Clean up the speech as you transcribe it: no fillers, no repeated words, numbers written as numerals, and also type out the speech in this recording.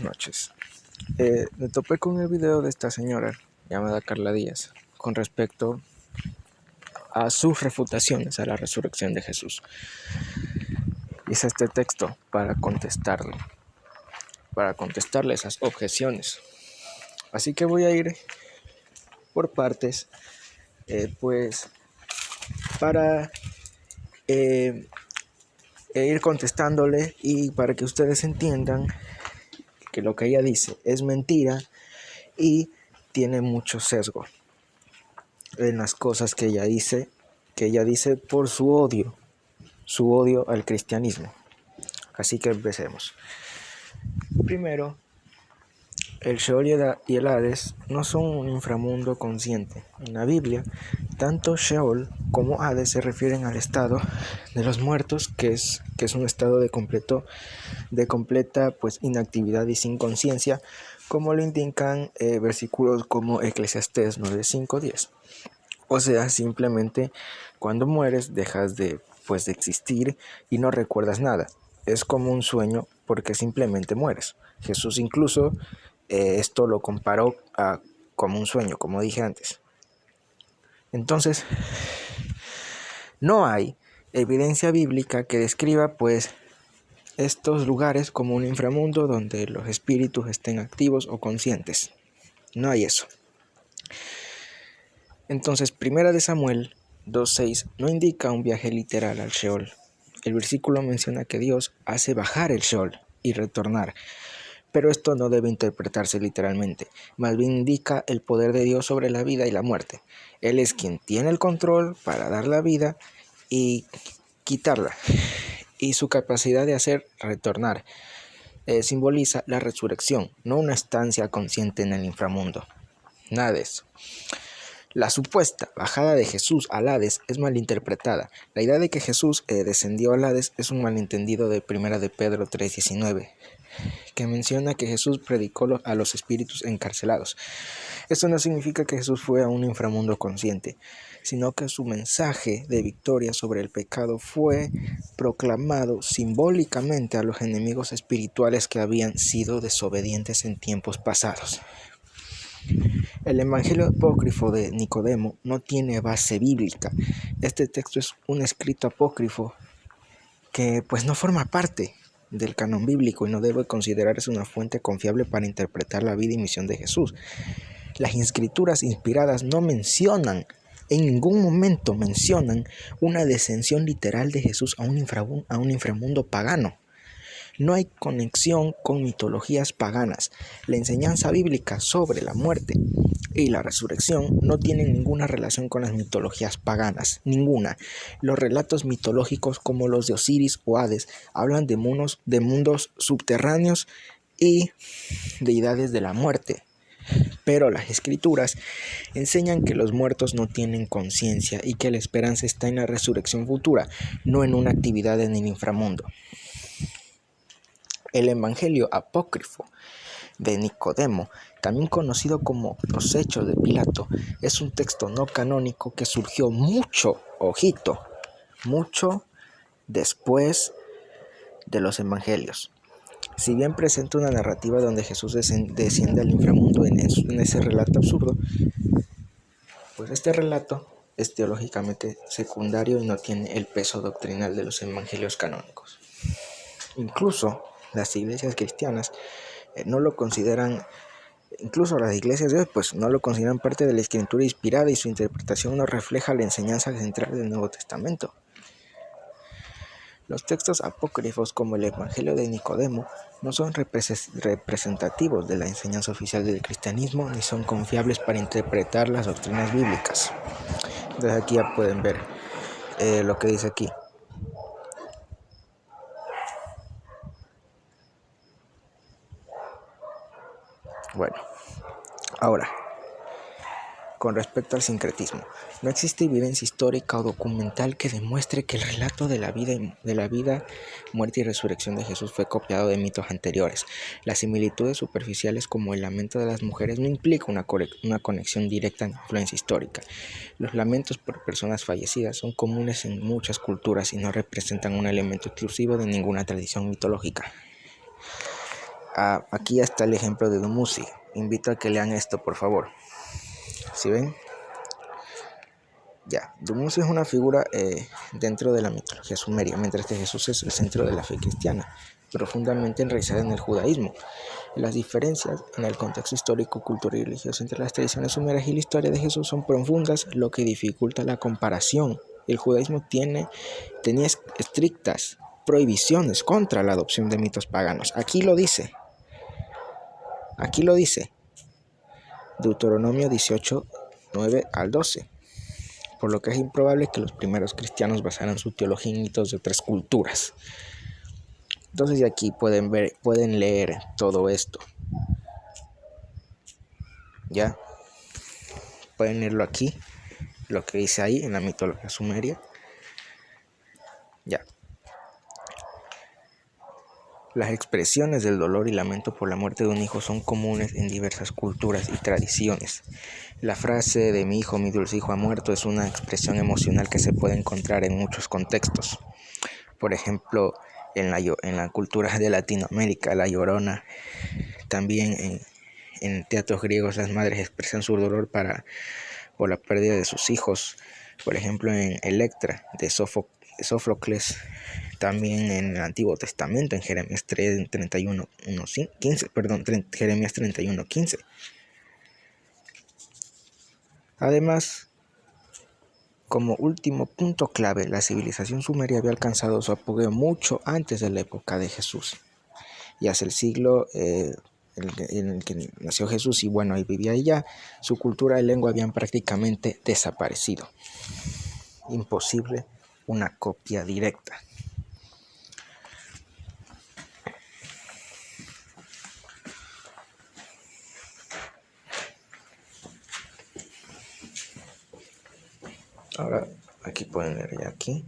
noches. Me topé con el video de esta señora llamada Carla Díaz con respecto a sus refutaciones a la resurrección de Jesús. Hice este texto para contestarle esas objeciones. Así que voy a ir por partes, para ir contestándole y para que ustedes entiendan que lo que ella dice es mentira y tiene mucho sesgo en las cosas que ella dice por su odio al cristianismo. Así que empecemos. Primero, el Sheol y el Hades no son un inframundo consciente. En la Biblia, tanto Sheol como Hades se refieren al estado de los muertos, que es un estado de completa inactividad y sin conciencia, como lo indican versículos como Eclesiastés 9:5-10. O sea, simplemente cuando mueres dejas de existir y no recuerdas nada. Es como un sueño porque simplemente mueres. Jesús incluso esto lo comparó como un sueño, como dije antes. Entonces, no hay evidencia bíblica que describa estos lugares como un inframundo donde los espíritus estén activos o conscientes. No hay eso. Entonces, 1 Samuel 2:6 no indica un viaje literal al Sheol. El versículo menciona que Dios hace bajar el Sheol y retornar, pero esto no debe interpretarse literalmente, más bien indica el poder de Dios sobre la vida y la muerte. Él es quien tiene el control para dar la vida y quitarla, y su capacidad de hacer retornar simboliza la resurrección, no una estancia consciente en el inframundo. Nada de eso. La supuesta bajada de Jesús al Hades es malinterpretada. La idea de que Jesús descendió al Hades es un malentendido de 1 de Pedro 3:19, que menciona que Jesús predicó a los espíritus encarcelados. Esto no significa que Jesús fue a un inframundo consciente, sino que su mensaje de victoria sobre el pecado fue proclamado simbólicamente a los enemigos espirituales que habían sido desobedientes en tiempos pasados. El Evangelio apócrifo de Nicodemo no tiene base bíblica. Este texto es un escrito apócrifo que no forma parte del canon bíblico y no debe considerarse una fuente confiable para interpretar la vida y misión de Jesús. Las escrituras inspiradas no mencionan, en ningún momento mencionan una descensión literal de Jesús a un inframundo pagano. No hay conexión con mitologías paganas. La enseñanza bíblica sobre la muerte y la resurrección no tienen ninguna relación con las mitologías paganas, ninguna. Los relatos mitológicos como los de Osiris o Hades hablan de mundos subterráneos y deidades de la muerte. Pero las escrituras enseñan que los muertos no tienen conciencia y que la esperanza está en la resurrección futura, no en una actividad en el inframundo. El Evangelio apócrifo de Nicodemo, también conocido como Los Hechos de Pilato, es un texto no canónico que surgió mucho después de los Evangelios. Si bien presenta una narrativa donde Jesús desciende al inframundo en ese relato absurdo, este relato es teológicamente secundario y no tiene el peso doctrinal de los Evangelios canónicos. Incluso las iglesias cristianas no lo consideran, incluso las iglesias de hoy, no lo consideran parte de la escritura inspirada y su interpretación no refleja la enseñanza central del Nuevo Testamento. Los textos apócrifos como el Evangelio de Nicodemo no son representativos de la enseñanza oficial del cristianismo ni son confiables para interpretar las doctrinas bíblicas. Entonces aquí ya pueden ver lo que dice aquí. Bueno, ahora, con respecto al sincretismo, no existe evidencia histórica o documental que demuestre que el relato de la vida, muerte y resurrección de Jesús fue copiado de mitos anteriores. Las similitudes superficiales como el lamento de las mujeres no implican una conexión directa en influencia histórica. Los lamentos por personas fallecidas son comunes en muchas culturas y no representan un elemento exclusivo de ninguna tradición mitológica. Aquí está el ejemplo de Dumuzi. Invito a que lean esto, por favor. ¿Sí ven? Ya, Dumuzi es una figura dentro de la mitología sumeria, mientras que Jesús es el centro de la fe cristiana, profundamente enraizada en el judaísmo. Las diferencias en el contexto histórico, cultural y religioso entre las tradiciones sumerias y la historia de Jesús son profundas, lo que dificulta la comparación. El judaísmo tenía estrictas prohibiciones contra la adopción de mitos paganos. Aquí lo dice. Deuteronomio 18, 9 al 12. Por lo que es improbable que los primeros cristianos basaran su teología en mitos de otras culturas. Entonces de aquí pueden leer todo esto. Ya, pueden leerlo aquí, lo que dice ahí en la mitología sumeria. Ya. Las expresiones del dolor y lamento por la muerte de un hijo son comunes en diversas culturas y tradiciones. La frase de mi dulce hijo ha muerto es una expresión emocional que se puede encontrar en muchos contextos. Por ejemplo, en la cultura de Latinoamérica, la Llorona. También en teatros griegos las madres expresan su dolor por la pérdida de sus hijos. Por ejemplo, en Electra de Sófocles. También en el Antiguo Testamento, en Jeremías 31:15. Además, como último punto clave, la civilización sumeria había alcanzado su apogeo mucho antes de la época de Jesús. Y hacia el siglo en el que nació Jesús, y bueno, él vivía allá, su cultura y lengua habían prácticamente desaparecido. Imposible una copia directa. Ahora, aquí pueden leer ya aquí.